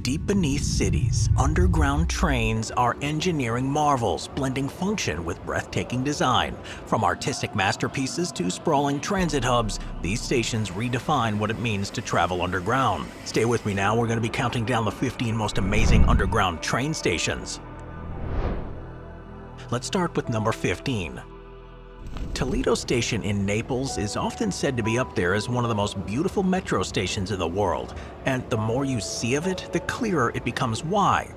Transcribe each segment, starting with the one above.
Deep beneath cities, underground trains are engineering marvels, blending function with breathtaking design. From artistic masterpieces to sprawling transit hubs, these stations redefine what it means to travel underground. Stay with me now, we're going to be counting down the 15 most amazing underground train stations. Let's start with number 15. Toledo Station in Naples is often said to be up there as one of the most beautiful metro stations in the world, and the more you see of it, the clearer it becomes why.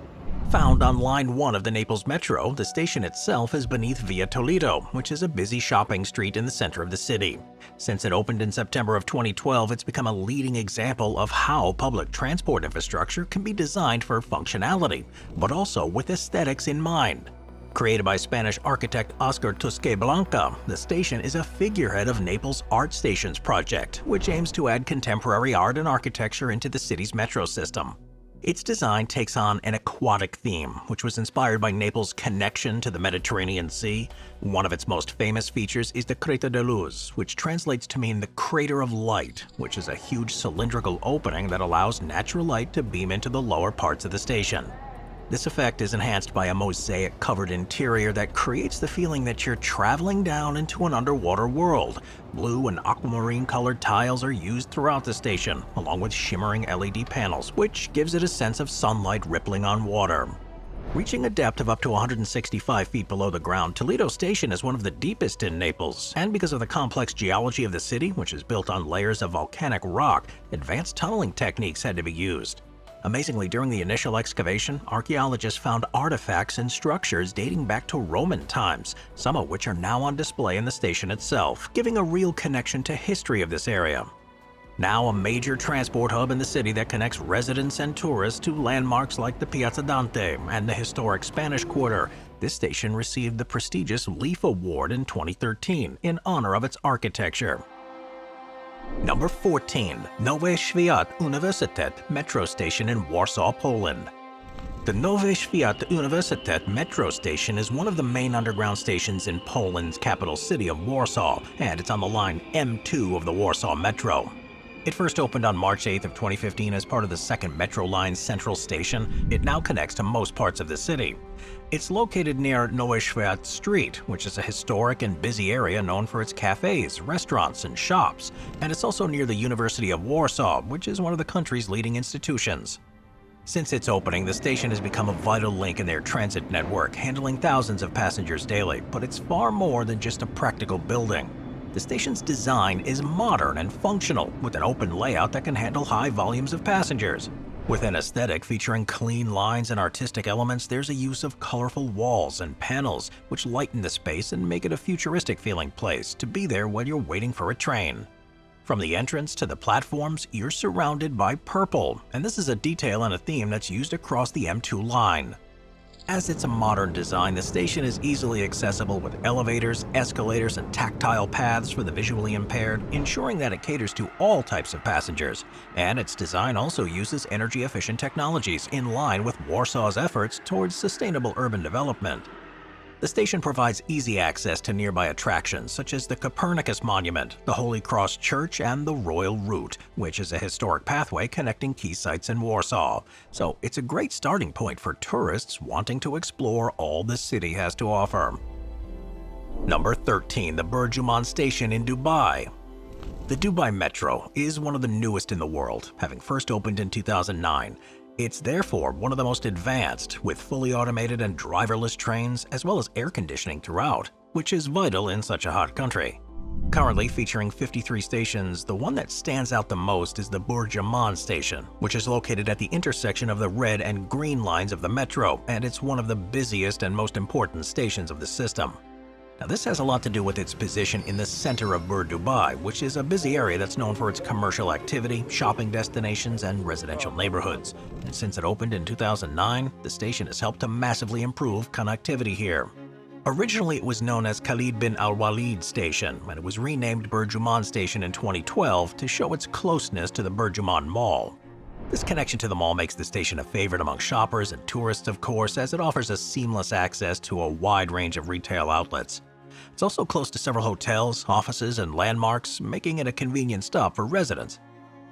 Found on Line 1 of the Naples Metro, the station itself is beneath Via Toledo, which is a busy shopping street in the center of the city. Since it opened in September of 2012, it's become a leading example of how public transport infrastructure can be designed for functionality, but also with aesthetics in mind. Created by Spanish architect Oscar Tosqueblanca, the station is a figurehead of Naples' Art Stations project, which aims to add contemporary art and architecture into the city's metro system. Its design takes on an aquatic theme, which was inspired by Naples' connection to the Mediterranean Sea. One of its most famous features is the Creta de Luz, which translates to mean the Crater of Light, which is a huge cylindrical opening that allows natural light to beam into the lower parts of the station. This effect is enhanced by a mosaic-covered interior that creates the feeling that you're traveling down into an underwater world. Blue and aquamarine-colored tiles are used throughout the station, along with shimmering LED panels, which gives it a sense of sunlight rippling on water. Reaching a depth of up to 165 feet below the ground, Toledo Station is one of the deepest in Naples, and because of the complex geology of the city, which is built on layers of volcanic rock, advanced tunneling techniques had to be used. Amazingly, during the initial excavation, archaeologists found artifacts and structures dating back to Roman times, some of which are now on display in the station itself, giving a real connection to history of this area. Now a major transport hub in the city that connects residents and tourists to landmarks like the Piazza Dante and the historic Spanish Quarter, this station received the prestigious Leaf Award in 2013 in honor of its architecture. Number 14. Nowy Swiat Uniwersytet Metro Station in Warsaw, Poland. The Nowy Swiat Uniwersytet Metro Station is one of the main underground stations in Poland's capital city of Warsaw, and it's on the line M2 of the Warsaw Metro. It first opened on March 8th of 2015 as part of the second Metro Line's Central Station. It now connects to most parts of the city. It's located near Nowy Swiat Street, which is a historic and busy area known for its cafes, restaurants, and shops. And it's also near the University of Warsaw, which is one of the country's leading institutions. Since its opening, the station has become a vital link in their transit network, handling thousands of passengers daily. But it's far more than just a practical building. The station's design is modern and functional, with an open layout that can handle high volumes of passengers. With an aesthetic featuring clean lines and artistic elements, there's a use of colorful walls and panels, which lighten the space and make it a futuristic feeling place to be there while you're waiting for a train. From the entrance to the platforms, you're surrounded by purple, and this is a detail and a theme that's used across the M2 line. As it's a modern design, the station is easily accessible with elevators, escalators, and tactile paths for the visually impaired, ensuring that it caters to all types of passengers. And its design also uses energy-efficient technologies in line with Warsaw's efforts towards sustainable urban development. The station provides easy access to nearby attractions such as the Copernicus Monument, the Holy Cross Church, and the Royal Route, which is a historic pathway connecting key sites in Warsaw. So it's a great starting point for tourists wanting to explore all the city has to offer. Number 13. The Burjuman Station in Dubai. The Dubai Metro is one of the newest in the world, having first opened in 2009. It's therefore one of the most advanced, with fully automated and driverless trains, as well as air conditioning throughout, which is vital in such a hot country. Currently featuring 53 stations, the one that stands out the most is the Burjuman Station, which is located at the intersection of the red and green lines of the metro, and it's one of the busiest and most important stations of the system. Now, this has a lot to do with its position in the center of Bur Dubai, which is a busy area that's known for its commercial activity, shopping destinations, and residential neighborhoods. And since it opened in 2009, the station has helped to massively improve connectivity here. Originally, it was known as Khalid bin Al-Walid Station, and it was renamed Burjuman Station in 2012 to show its closeness to the Burjuman Mall. This connection to the mall makes the station a favorite among shoppers and tourists, of course, as it offers a seamless access to a wide range of retail outlets. It's also close to several hotels, offices, and landmarks, making it a convenient stop for residents.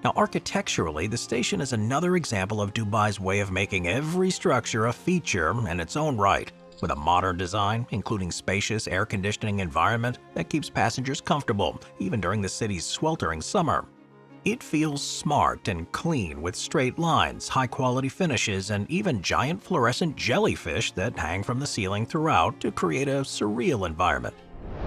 Now, architecturally, the station is another example of Dubai's way of making every structure a feature in its own right, with a modern design, including spacious air conditioning environment that keeps passengers comfortable, even during the city's sweltering summer. It feels smart and clean with straight lines, high-quality finishes, and even giant fluorescent jellyfish that hang from the ceiling throughout to create a surreal environment.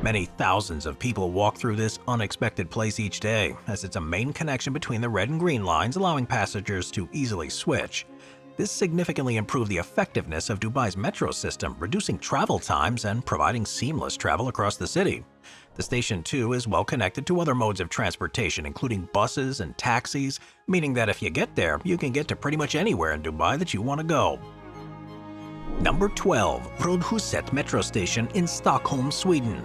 Many thousands of people walk through this unexpected place each day, as it's a main connection between the red and green lines, allowing passengers to easily switch. This significantly improved the effectiveness of Dubai's metro system, reducing travel times and providing seamless travel across the city. The station, too, is well connected to other modes of transportation, including buses and taxis, meaning that if you get there, you can get to pretty much anywhere in Dubai that you want to go. Number 12. Rådhuset Metro Station in Stockholm, Sweden.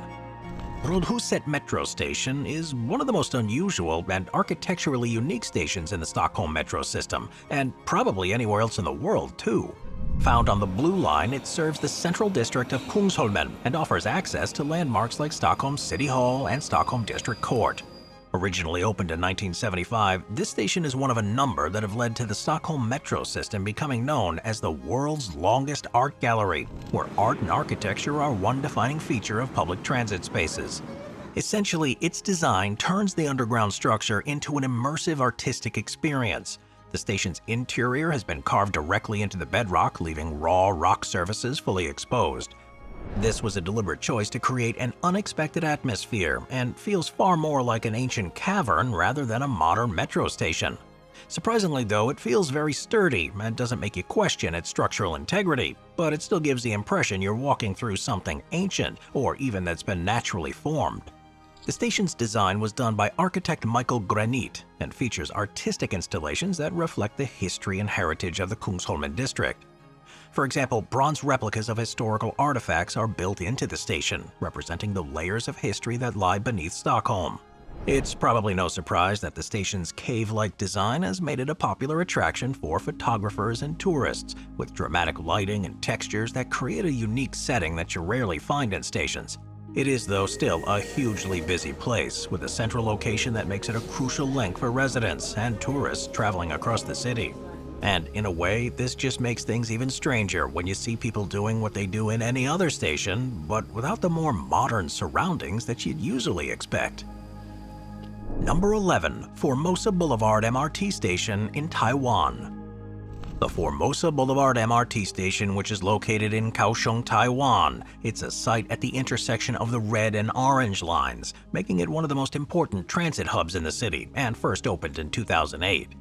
Rådhuset Metro Station is one of the most unusual and architecturally unique stations in the Stockholm metro system, and probably anywhere else in the world, too. Found on the Blue Line, it serves the central district of Kungsholmen and offers access to landmarks like Stockholm City Hall and Stockholm District Court. Originally opened in 1975, this station is one of a number that have led to the Stockholm metro system becoming known as the world's longest art gallery, where art and architecture are one defining feature of public transit spaces. Essentially, its design turns the underground structure into an immersive artistic experience. The station's interior has been carved directly into the bedrock, leaving raw rock surfaces fully exposed. This was a deliberate choice to create an unexpected atmosphere and feels far more like an ancient cavern rather than a modern metro station. Surprisingly, though, it feels very sturdy and doesn't make you question its structural integrity, but it still gives the impression you're walking through something ancient or even that's been naturally formed. The station's design was done by architect Michael Granit and features artistic installations that reflect the history and heritage of the Kungsholmen district. For example, bronze replicas of historical artifacts are built into the station, representing the layers of history that lie beneath Stockholm. It's probably no surprise that the station's cave-like design has made it a popular attraction for photographers and tourists, with dramatic lighting and textures that create a unique setting that you rarely find in stations. It is, though, still a hugely busy place, with a central location that makes it a crucial link for residents and tourists traveling across the city. And in a way, this just makes things even stranger when you see people doing what they do in any other station, but without the more modern surroundings that you'd usually expect. Number 11. Formosa Boulevard MRT Station in Taiwan. The Formosa Boulevard MRT station, which is located in Kaohsiung, Taiwan. It's a site at the intersection of the red and orange lines, making it one of the most important transit hubs in the city, and first opened in 2008.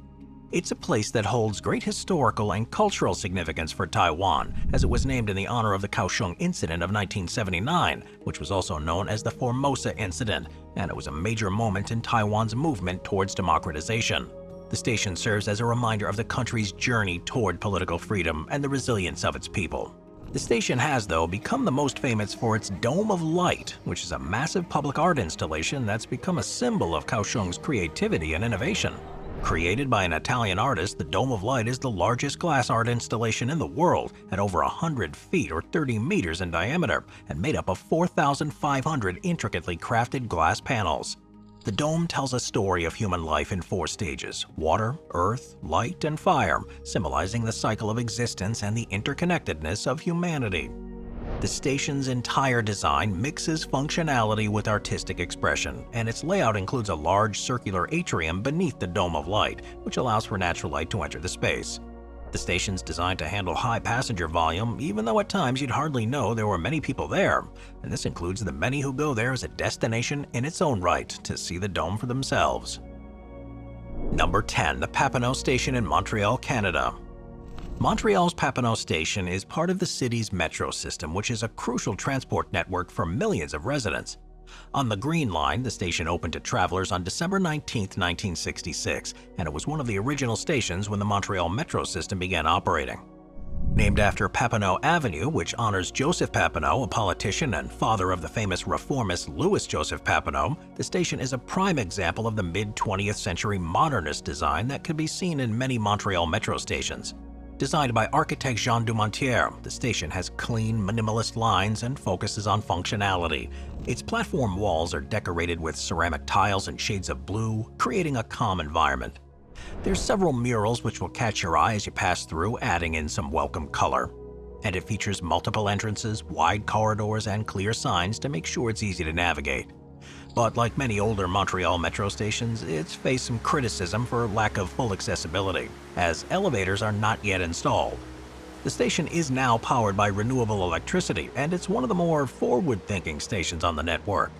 It's a place that holds great historical and cultural significance for Taiwan, as it was named in the honor of the Kaohsiung Incident of 1979, which was also known as the Formosa Incident, and it was a major moment in Taiwan's movement towards democratization. The station serves as a reminder of the country's journey toward political freedom and the resilience of its people. The station has, though, become the most famous for its Dome of Light, which is a massive public art installation that's become a symbol of Kaohsiung's creativity and innovation. Created by an Italian artist, the Dome of Light is the largest glass art installation in the world at over 100 feet or 30 meters in diameter and made up of 4,500 intricately crafted glass panels. The dome tells a story of human life in 4 stages: water, earth, light, and fire, symbolizing the cycle of existence and the interconnectedness of humanity. The station's entire design mixes functionality with artistic expression, and its layout includes a large circular atrium beneath the Dome of Light, which allows for natural light to enter the space. The station's designed to handle high passenger volume, even though at times you'd hardly know there were many people there, and this includes the many who go there as a destination in its own right to see the dome for themselves. Number 10. The Papineau Station in Montreal, Canada. Montreal's Papineau Station is part of the city's metro system, which is a crucial transport network for millions of residents. On the Green Line, the station opened to travelers on December 19, 1966, and it was one of the original stations when the Montreal metro system began operating. Named after Papineau Avenue, which honors Joseph Papineau, a politician and father of the famous reformist Louis Joseph Papineau, the station is a prime example of the mid-20th century modernist design that can be seen in many Montreal metro stations. Designed by architect Jean Dumontier, the station has clean, minimalist lines and focuses on functionality. Its platform walls are decorated with ceramic tiles and shades of blue, creating a calm environment. There's several murals which will catch your eye as you pass through, adding in some welcome color. And it features multiple entrances, wide corridors, and clear signs to make sure it's easy to navigate. But like many older Montreal metro stations, it's faced some criticism for lack of full accessibility, as elevators are not yet installed. The station is now powered by renewable electricity, and it's one of the more forward-thinking stations on the network.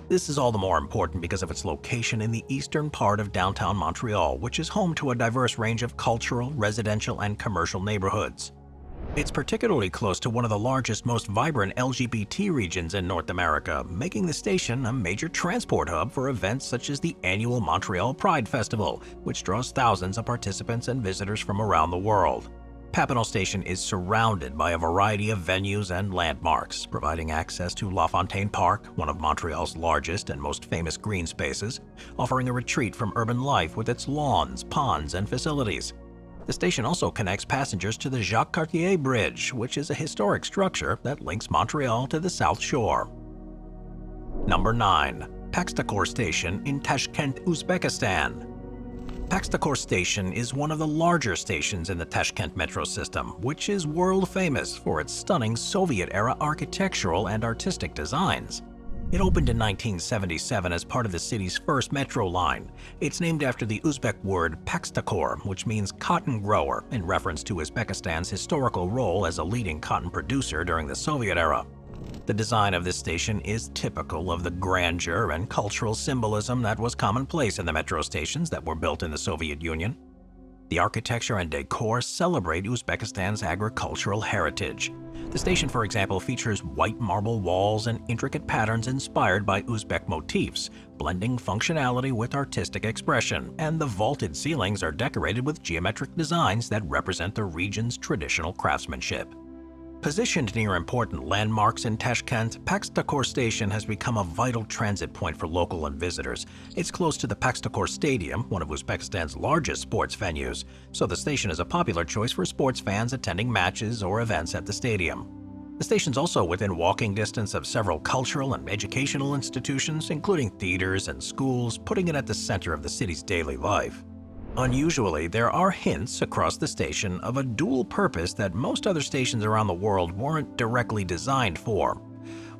This is all the more important because of its location in the eastern part of downtown Montreal, which is home to a diverse range of cultural, residential, and commercial neighborhoods. It's particularly close to one of the largest, most vibrant LGBT regions in North America, making the station a major transport hub for events such as the annual Montreal Pride Festival, which draws thousands of participants and visitors from around the world. Papineau Station is surrounded by a variety of venues and landmarks, providing access to La Fontaine Park, one of Montreal's largest and most famous green spaces, offering a retreat from urban life with its lawns, ponds, and facilities. The station also connects passengers to the Jacques Cartier Bridge, which is a historic structure that links Montreal to the South Shore. Number 9. Paxtakor Station in Tashkent, Uzbekistan. Paxtakor Station is one of the larger stations in the Tashkent metro system, which is world famous for its stunning Soviet-era architectural and artistic designs. It opened in 1977 as part of the city's first metro line. It's named after the Uzbek word Paxtakor, which means cotton grower, in reference to Uzbekistan's historical role as a leading cotton producer during the Soviet era. The design of this station is typical of the grandeur and cultural symbolism that was commonplace in the metro stations that were built in the Soviet Union. The architecture and decor celebrate Uzbekistan's agricultural heritage. The station, for example, features white marble walls and intricate patterns inspired by Uzbek motifs, blending functionality with artistic expression, and the vaulted ceilings are decorated with geometric designs that represent the region's traditional craftsmanship. Positioned near important landmarks in Tashkent, Paxtakor Station has become a vital transit point for local and visitors. It's close to the Paxtakor Stadium, one of Uzbekistan's largest sports venues, so the station is a popular choice for sports fans attending matches or events at the stadium. The station's also within walking distance of several cultural and educational institutions, including theaters and schools, putting it at the center of the city's daily life. Unusually, there are hints across the station of a dual purpose that most other stations around the world weren't directly designed for.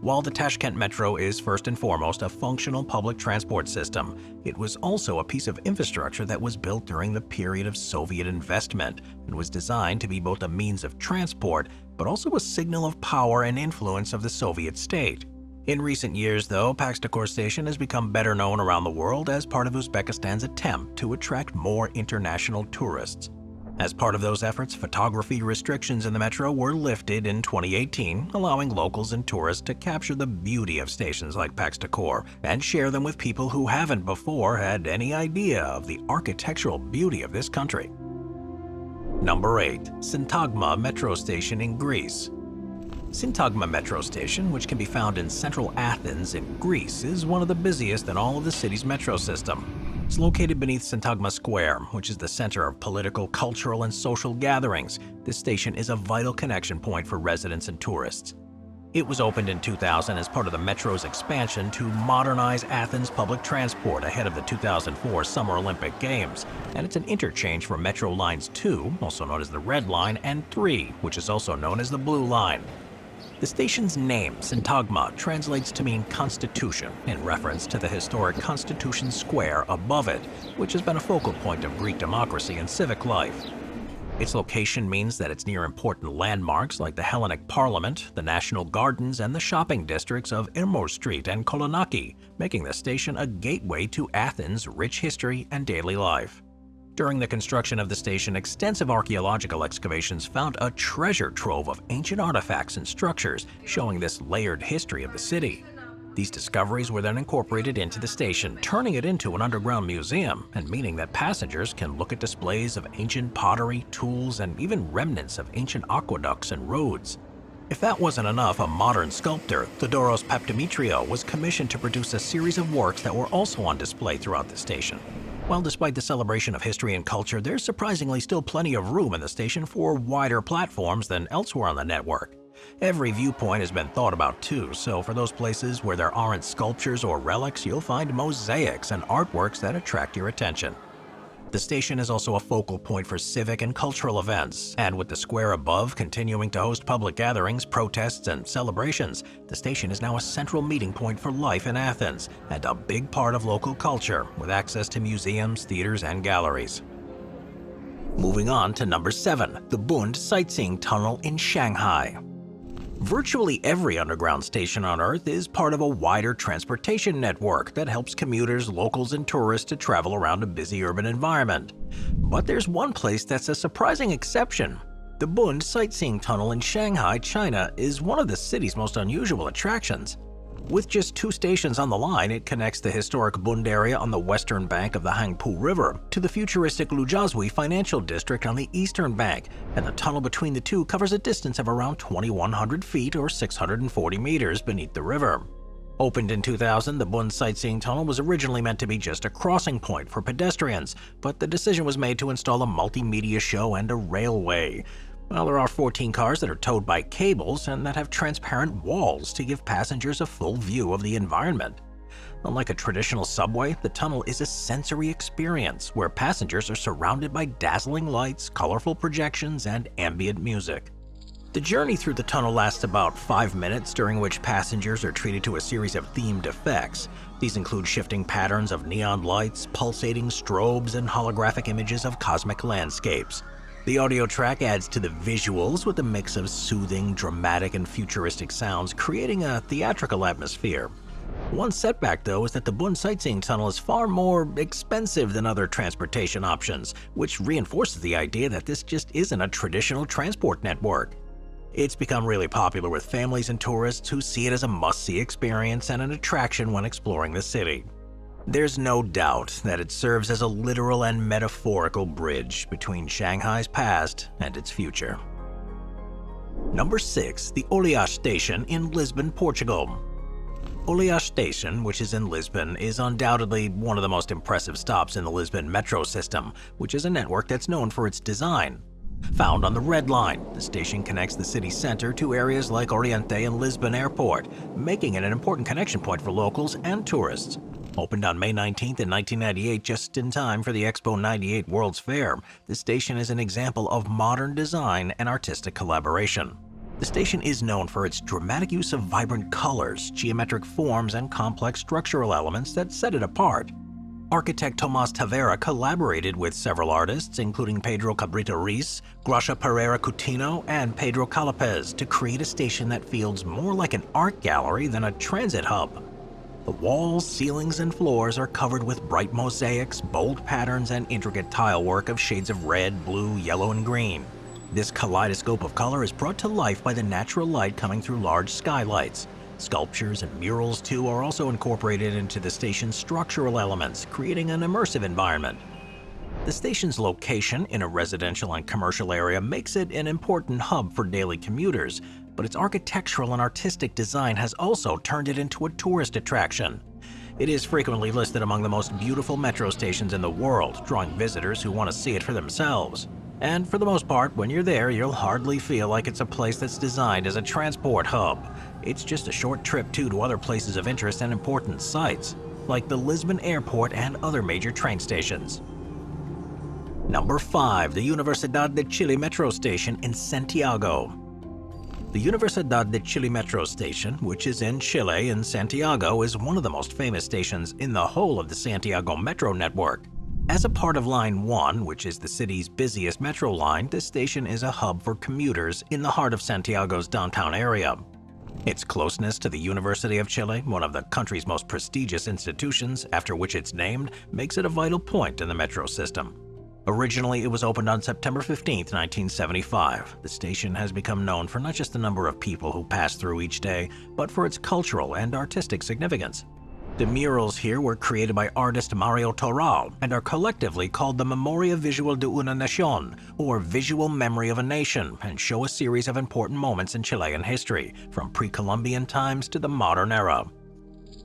While the Tashkent Metro is first and foremost a functional public transport system, it was also a piece of infrastructure that was built during the period of Soviet investment and was designed to be both a means of transport but also a signal of power and influence of the Soviet state. In recent years, though, Paxtakor Station has become better known around the world as part of Uzbekistan's attempt to attract more international tourists. As part of those efforts, photography restrictions in the metro were lifted in 2018, allowing locals and tourists to capture the beauty of stations like Paxtakor and share them with people who haven't before had any idea of the architectural beauty of this country. Number 8. Syntagma Metro Station in Greece. Syntagma Metro Station, which can be found in central Athens in Greece, is one of the busiest in all of the city's metro system. It's located beneath Syntagma Square, which is the center of political, cultural, and social gatherings. This station is a vital connection point for residents and tourists. It was opened in 2000 as part of the metro's expansion to modernize Athens public transport ahead of the 2004 Summer Olympic Games, and it's an interchange for Metro Lines 2, also known as the Red Line, and 3, which is also known as the Blue Line. The station's name, Syntagma, translates to mean Constitution, in reference to the historic Constitution Square above it, which has been a focal point of Greek democracy and civic life. Its location means that it's near important landmarks like the Hellenic Parliament, the National Gardens, and the shopping districts of Irmor Street and Kolonaki, making the station a gateway to Athens' rich history and daily life. During the construction of the station, extensive archaeological excavations found a treasure trove of ancient artifacts and structures showing this layered history of the city. These discoveries were then incorporated into the station, turning it into an underground museum and meaning that passengers can look at displays of ancient pottery, tools, and even remnants of ancient aqueducts and roads. If that wasn't enough, a modern sculptor, Theodoros Papdimitriou, was commissioned to produce a series of works that were also on display throughout the station. While despite the celebration of history and culture, there's surprisingly still plenty of room in the station for wider platforms than elsewhere on the network. Every viewpoint has been thought about too, so for those places where there aren't sculptures or relics, you'll find mosaics and artworks that attract your attention. The station is also a focal point for civic and cultural events, and with the square above continuing to host public gatherings, protests, and celebrations, the station is now a central meeting point for life in Athens and a big part of local culture, with access to museums, theaters, and galleries. Moving on to number 7, the Bund Sightseeing Tunnel in Shanghai. Virtually every underground station on Earth is part of a wider transportation network that helps commuters, locals, and tourists to travel around a busy urban environment. But there's one place that's a surprising exception. The Bund Sightseeing Tunnel in Shanghai, China, is one of the city's most unusual attractions. With just 2 stations on the line, it connects the historic Bund area on the western bank of the Hangpu River to the futuristic Lujiazui Financial District on the eastern bank, and the tunnel between the two covers a distance of around 2,100 feet or 640 meters beneath the river. Opened in 2000, the Bund Sightseeing Tunnel was originally meant to be just a crossing point for pedestrians, but the decision was made to install a multimedia show and a railway. Well, there are 14 cars that are towed by cables and that have transparent walls to give passengers a full view of the environment. Unlike a traditional subway, the tunnel is a sensory experience where passengers are surrounded by dazzling lights, colorful projections, and ambient music. The journey through the tunnel lasts about 5 minutes, during which passengers are treated to a series of themed effects. These include shifting patterns of neon lights, pulsating strobes, and holographic images of cosmic landscapes. The audio track adds to the visuals with a mix of soothing, dramatic, and futuristic sounds, creating a theatrical atmosphere. One setback, though, is that the Bund Sightseeing Tunnel is far more expensive than other transportation options, which reinforces the idea that this just isn't a traditional transport network. It's become really popular with families and tourists who see it as a must-see experience and an attraction when exploring the city. There's no doubt that it serves as a literal and metaphorical bridge between Shanghai's past and its future. Number 6, the Olias Station in Lisbon, Portugal. Olias Station, which is in Lisbon, is undoubtedly one of the most impressive stops in the Lisbon metro system, which is a network that's known for its design. Found on the Red Line, the station connects the city center to areas like Oriente and Lisbon Airport, making it an important connection point for locals and tourists. Opened on May 19th in 1998, just in time for the Expo 98 World's Fair, the station is an example of modern design and artistic collaboration. The station is known for its dramatic use of vibrant colors, geometric forms, and complex structural elements that set it apart. Architect Tomás Tavera collaborated with several artists, including Pedro Cabrita Reis, Gracia Pereira Coutinho, and Pedro Calapes, to create a station that feels more like an art gallery than a transit hub. The walls, ceilings, and floors are covered with bright mosaics, bold patterns, and intricate tile work of shades of red, blue, yellow, and green. This kaleidoscope of color is brought to life by the natural light coming through large skylights. Sculptures and murals, too, are also incorporated into the station's structural elements, creating an immersive environment. The station's location in a residential and commercial area makes it an important hub for daily commuters, but its architectural and artistic design has also turned it into a tourist attraction. It is frequently listed among the most beautiful metro stations in the world, drawing visitors who want to see it for themselves. And for the most part, when you're there, you'll hardly feel like it's a place that's designed as a transport hub. It's just a short trip to other places of interest and important sites, like the Lisbon Airport and other major train stations. Number 5, the Universidad de Chile metro station in Santiago. The Universidad de Chile metro station, which is in Chile in Santiago, is one of the most famous stations in the whole of the Santiago metro network. As a part of Line 1, which is the city's busiest metro line, this station is a hub for commuters in the heart of Santiago's downtown area. Its closeness to the University of Chile, one of the country's most prestigious institutions after which it's named, makes it a vital point in the metro system. Originally, it was opened on September 15, 1975. The station has become known for not just the number of people who pass through each day, but for its cultural and artistic significance. The murals here were created by artist Mario Toral and are collectively called the Memoria Visual de una Nación, or Visual Memory of a Nation, and show a series of important moments in Chilean history, from pre-Columbian times to the modern era.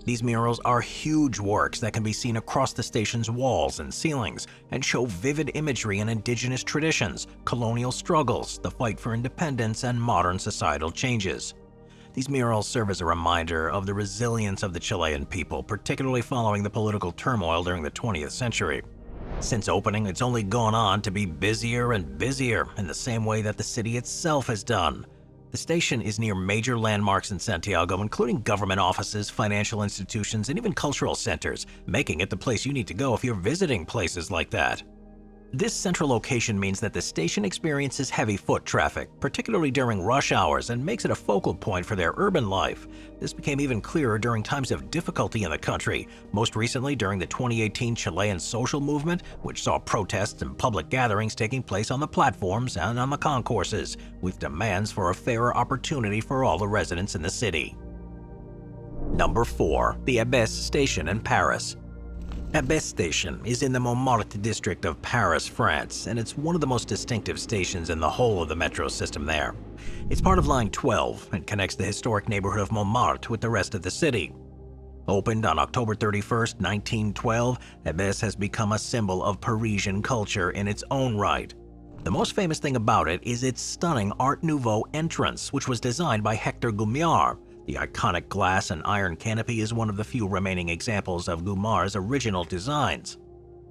These murals are huge works that can be seen across the station's walls and ceilings and show vivid imagery in indigenous traditions, colonial struggles, the fight for independence, and modern societal changes. These murals serve as a reminder of the resilience of the Chilean people, particularly following the political turmoil during the 20th century. Since opening, it's only gone on to be busier and busier in the same way that the city itself has done. The station is near major landmarks in Santiago, including government offices, financial institutions, and even cultural centers, making it the place you need to go if you're visiting places like that. This central location means that the station experiences heavy foot traffic, particularly during rush hours, and makes it a focal point for their urban life. This became even clearer during times of difficulty in the country, most recently during the 2018 Chilean social movement, which saw protests and public gatherings taking place on the platforms and on the concourses, with demands for a fairer opportunity for all the residents in the city. Number 4. The Abbesse Station in Paris. Abbesse Station is in the Montmartre district of Paris, France, and it's one of the most distinctive stations in the whole of the metro system there. It's part of Line 12 and connects the historic neighborhood of Montmartre with the rest of the city. Opened on October 31, 1912, Abbesse has become a symbol of Parisian culture in its own right. The most famous thing about it is its stunning Art Nouveau entrance, which was designed by Hector Guimard. The iconic glass and iron canopy is one of the few remaining examples of Guimard's original designs,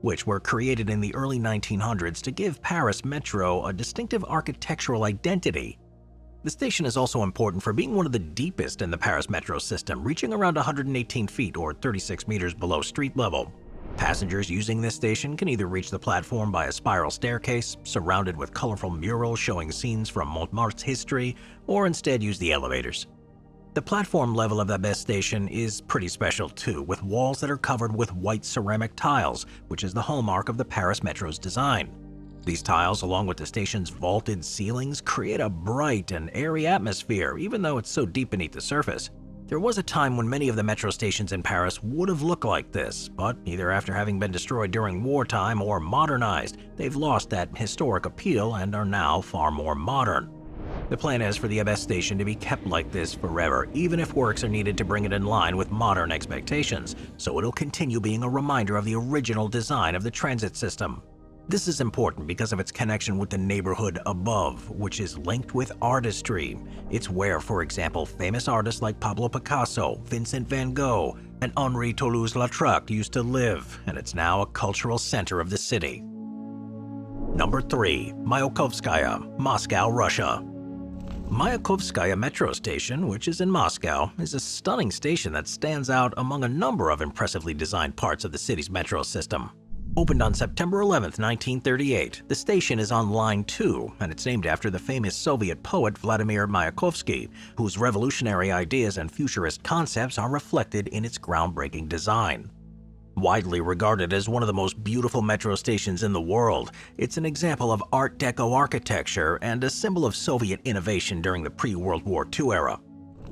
which were created in the early 1900s to give Paris Metro a distinctive architectural identity. The station is also important for being one of the deepest in the Paris Metro system, reaching around 118 feet or 36 meters below street level. Passengers using this station can either reach the platform by a spiral staircase, surrounded with colorful murals showing scenes from Montmartre's history, or instead use the elevators. The platform level of the Abbesse station is pretty special too, with walls that are covered with white ceramic tiles, which is the hallmark of the Paris Metro's design. These tiles, along with the station's vaulted ceilings, create a bright and airy atmosphere, even though it's so deep beneath the surface. There was a time when many of the metro stations in Paris would have looked like this, but either after having been destroyed during wartime or modernized, they've lost that historic appeal and are now far more modern. The plan is for the Abbesse station to be kept like this forever, even if works are needed to bring it in line with modern expectations, so it'll continue being a reminder of the original design of the transit system. This is important because of its connection with the neighborhood above, which is linked with artistry. It's where, for example, famous artists like Pablo Picasso, Vincent van Gogh, and Henri Toulouse-Lautrec used to live, and it's now a cultural center of the city. Number 3. Mayakovskaya, Moscow, Russia. Mayakovskaya metro station, which is in Moscow, is a stunning station that stands out among a number of impressively designed parts of the city's metro system. Opened on September 11, 1938, the station is on Line 2, and it's named after the famous Soviet poet Vladimir Mayakovsky, whose revolutionary ideas and futurist concepts are reflected in its groundbreaking design. Widely regarded as one of the most beautiful metro stations in the world, it's an example of Art Deco architecture and a symbol of Soviet innovation during the pre-World War II era.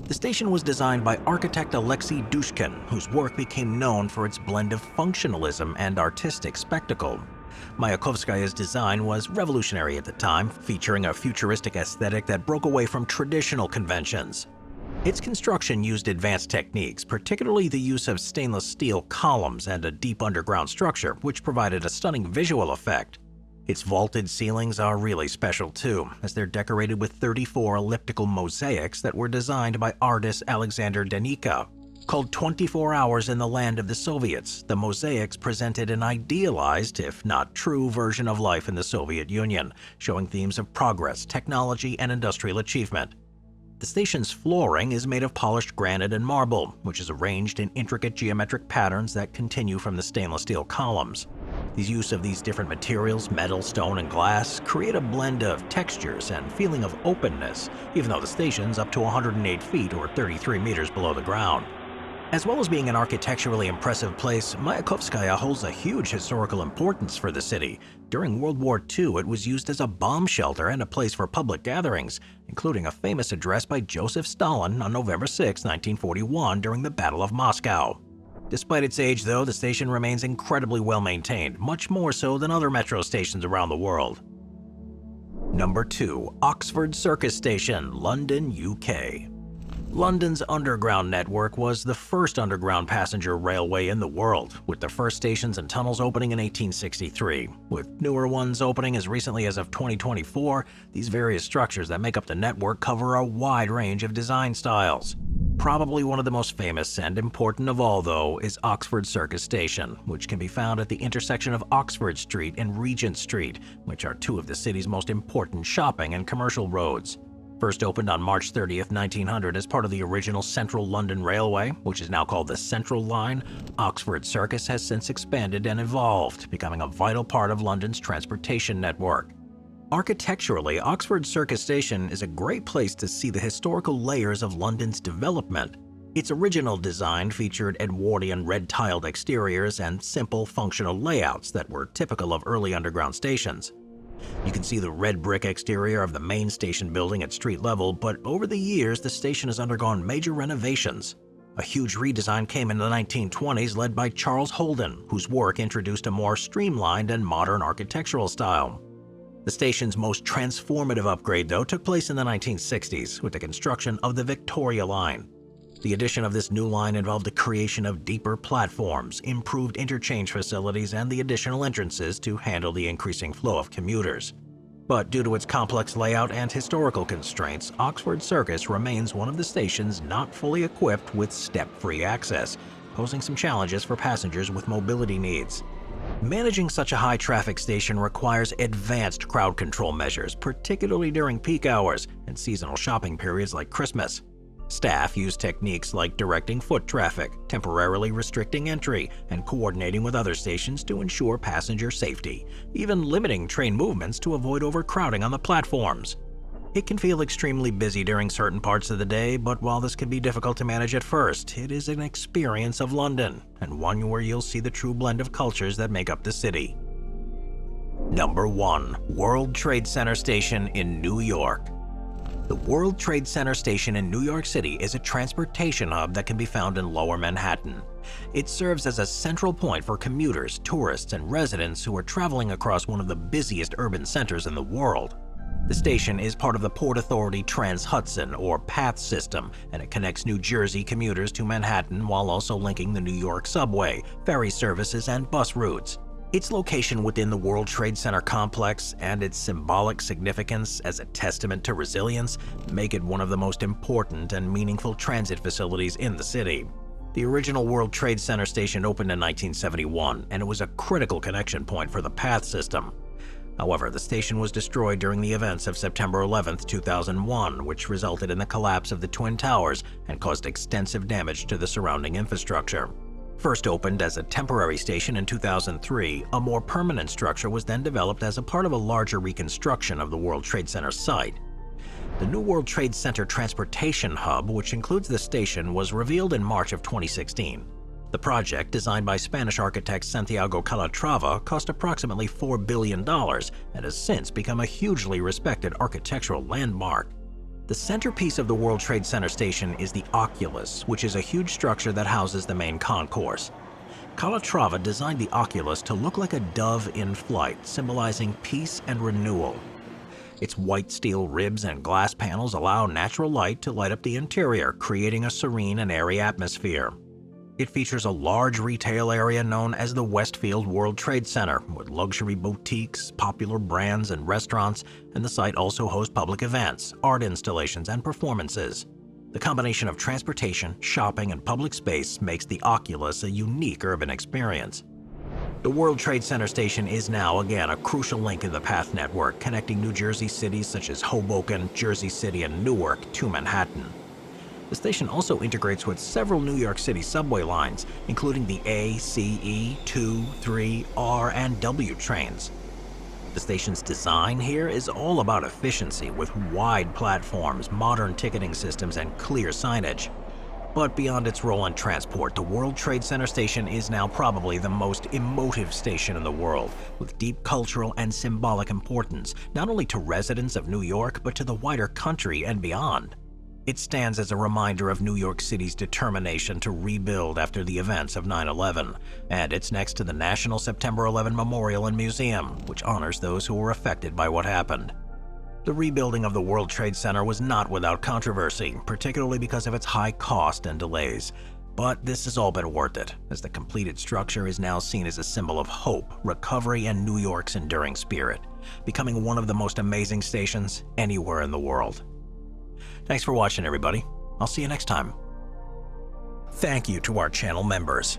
The station was designed by architect Alexei Dushkin, whose work became known for its blend of functionalism and artistic spectacle. Mayakovskaya's design was revolutionary at the time, featuring a futuristic aesthetic that broke away from traditional conventions. Its construction used advanced techniques, particularly the use of stainless steel columns and a deep underground structure, which provided a stunning visual effect. Its vaulted ceilings are really special too, as they're decorated with 34 elliptical mosaics that were designed by artist Alexander Denica. Called 24 Hours in the Land of the Soviets, the mosaics presented an idealized, if not true, version of life in the Soviet Union, showing themes of progress, technology, and industrial achievement. The station's flooring is made of polished granite and marble, which is arranged in intricate geometric patterns that continue from the stainless steel columns. The use of these different materials, metal, stone, and glass, create a blend of textures and feeling of openness, even though the station's up to 108 feet or 33 meters below the ground. As well as being an architecturally impressive place, Mayakovskaya holds a huge historical importance for the city. During World War II, it was used as a bomb shelter and a place for public gatherings, including a famous address by Joseph Stalin on November 6, 1941 during the Battle of Moscow. Despite its age, though, the station remains incredibly well maintained, much more so than other metro stations around the world. Number 2. Oxford Circus Station, London, UK. London's underground network was the first underground passenger railway in the world, with the first stations and tunnels opening in 1863. With newer ones opening as recently as of 2024, these various structures that make up the network cover a wide range of design styles. Probably one of the most famous and important of all, though, is Oxford Circus Station, which can be found at the intersection of Oxford Street and Regent Street, which are two of the city's most important shopping and commercial roads. First opened on March 30th, 1900 as part of the original Central London Railway, which is now called the Central Line, Oxford Circus has since expanded and evolved, becoming a vital part of London's transportation network. Architecturally, Oxford Circus Station is a great place to see the historical layers of London's development. Its original design featured Edwardian red-tiled exteriors and simple, functional layouts that were typical of early underground stations. You can see the red brick exterior of the main station building at street level, but over the years the station has undergone major renovations. A huge redesign came in the 1920s led by Charles Holden, whose work introduced a more streamlined and modern architectural style. The station's most transformative upgrade, though, took place in the 1960s with the construction of the Victoria Line. The addition of this new line involved the creation of deeper platforms, improved interchange facilities, and the additional entrances to handle the increasing flow of commuters. But due to its complex layout and historical constraints, Oxford Circus remains one of the stations not fully equipped with step-free access, posing some challenges for passengers with mobility needs. Managing such a high-traffic station requires advanced crowd control measures, particularly during peak hours and seasonal shopping periods like Christmas. Staff use techniques like directing foot traffic, temporarily restricting entry, and coordinating with other stations to ensure passenger safety, even limiting train movements to avoid overcrowding on the platforms. It can feel extremely busy during certain parts of the day, but while this can be difficult to manage at first, it is an experience of London, and one where you'll see the true blend of cultures that make up the city. Number 1. World Trade Center Station in New York. The World Trade Center Station in New York City is a transportation hub that can be found in Lower Manhattan. It serves as a central point for commuters, tourists, and residents who are traveling across one of the busiest urban centers in the world. The station is part of the Port Authority Trans-Hudson, or PATH system, and it connects New Jersey commuters to Manhattan while also linking the New York subway, ferry services, and bus routes. Its location within the World Trade Center complex and its symbolic significance as a testament to resilience make it one of the most important and meaningful transit facilities in the city. The original World Trade Center station opened in 1971, and it was a critical connection point for the PATH system. However, the station was destroyed during the events of September 11, 2001, which resulted in the collapse of the Twin Towers and caused extensive damage to the surrounding infrastructure. First opened as a temporary station in 2003, a more permanent structure was then developed as a part of a larger reconstruction of the World Trade Center site. The new World Trade Center Transportation Hub, which includes the station, was revealed in March of 2016. The project, designed by Spanish architect Santiago Calatrava, cost approximately $4 billion and has since become a hugely respected architectural landmark. The centerpiece of the World Trade Center station is the Oculus, which is a huge structure that houses the main concourse. Calatrava designed the Oculus to look like a dove in flight, symbolizing peace and renewal. Its white steel ribs and glass panels allow natural light to light up the interior, creating a serene and airy atmosphere. It features a large retail area known as the Westfield World Trade Center, with luxury boutiques, popular brands, and restaurants, and the site also hosts public events, art installations, and performances. The combination of transportation, shopping, and public space makes the Oculus a unique urban experience. The World Trade Center station is now, again, a crucial link in the PATH network, connecting New Jersey cities such as Hoboken, Jersey City, and Newark to Manhattan. The station also integrates with several New York City subway lines, including the A, C, E, 2, 3, R, and W trains. The station's design here is all about efficiency, with wide platforms, modern ticketing systems, and clear signage. But beyond its role in transport, the World Trade Center station is now probably the most emotive station in the world, with deep cultural and symbolic importance, not only to residents of New York, but to the wider country and beyond. It stands as a reminder of New York City's determination to rebuild after the events of 9/11, and it's next to the National September 11 Memorial and Museum, which honors those who were affected by what happened. The rebuilding of the World Trade Center was not without controversy, particularly because of its high cost and delays. But this has all been worth it, as the completed structure is now seen as a symbol of hope, recovery, and New York's enduring spirit, becoming one of the most amazing stations anywhere in the world. Thanks for watching, everybody. I'll see you next time. Thank you to our channel members.